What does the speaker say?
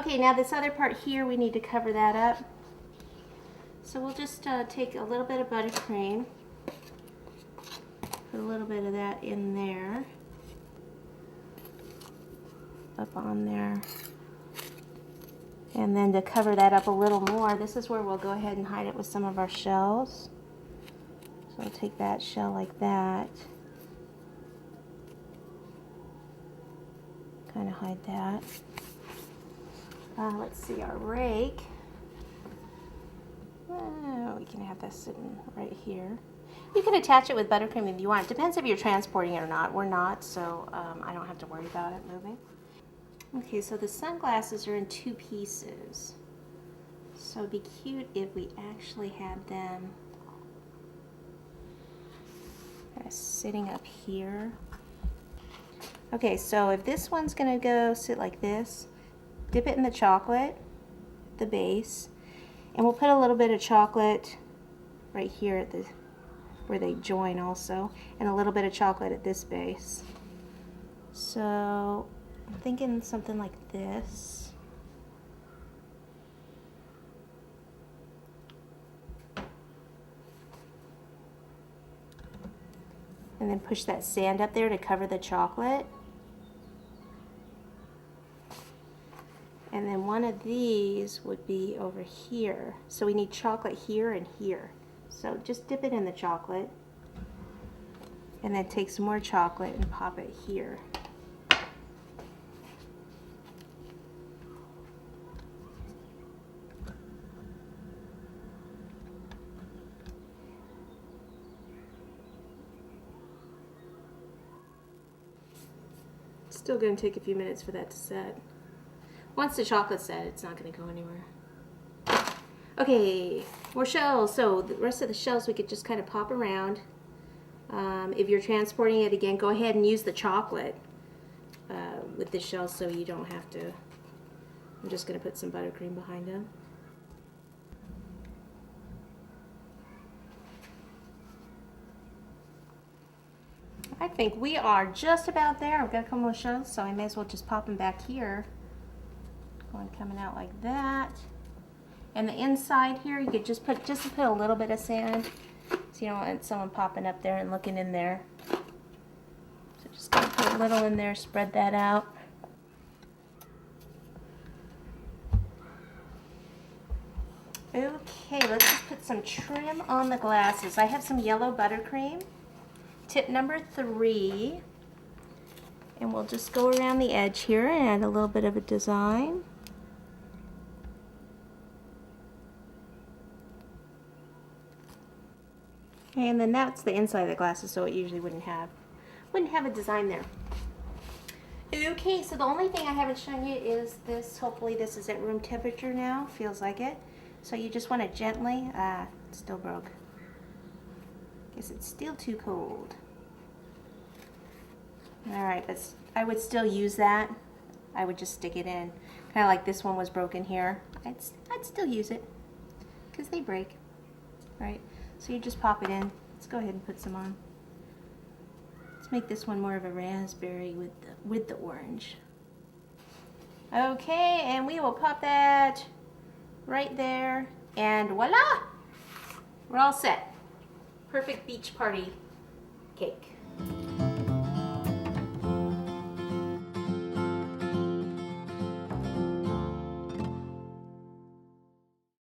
Okay, now this other part here, we need to cover that up. So we'll just take a little bit of buttercream, put a little bit of that in there, up on there. And then to cover that up a little more, this is where we'll go ahead and hide it with some of our shells. So we'll take that shell like that. Kind of hide that. Let's see, our rake. We can have this sitting right here. You can attach it with buttercream if you want. Depends if you're transporting it or not. We're not, so I don't have to worry about it moving. Okay, so the sunglasses are in 2 pieces. So it'd be cute if we actually had them sitting up here. Okay, so if this one's gonna go sit like this, dip it in the chocolate, the base, and we'll put a little bit of chocolate right here at the where they join also, and a little bit of chocolate at this base. So I'm thinking something like this. And then push that sand up there to cover the chocolate. And then one of these would be over here. So we need chocolate here and here. So just dip it in the chocolate. And then take some more chocolate and pop it here. Still going to take a few minutes for that to set. Once the chocolate's set, it's not going to go anywhere. Okay, more shells. So the rest of the shells we could just kind of pop around. If you're transporting it again, go ahead and use the chocolate with the shells so you don't have to. I'm just going to put some buttercream behind them. I think we are just about there. I've got a couple more shells, so I may as well just pop them back here. One coming out like that. And the inside here, you could just put a little bit of sand, so you don't want someone popping up there and looking in there. So just gonna put a little in there, spread that out. Okay, let's just put some trim on the glasses. I have some yellow buttercream. Tip number 3, and we'll just go around the edge here and add a little bit of a design. And then that's the inside of the glasses, so it usually wouldn't have a design there. Okay, so the only thing I haven't shown you is this. Hopefully this is at room temperature now, feels like it. So you just want to gently, it still broke. Guess it's still too cold. Alright, but I would still use that. I would just stick it in. Kind of like this one was broken here. I'd still use it because they break. Right? So you just pop it in. Let's go ahead and put some on. Let's make this one more of a raspberry with the orange. Okay, and we will pop that right there, and voila! We're all set. Perfect beach party cake.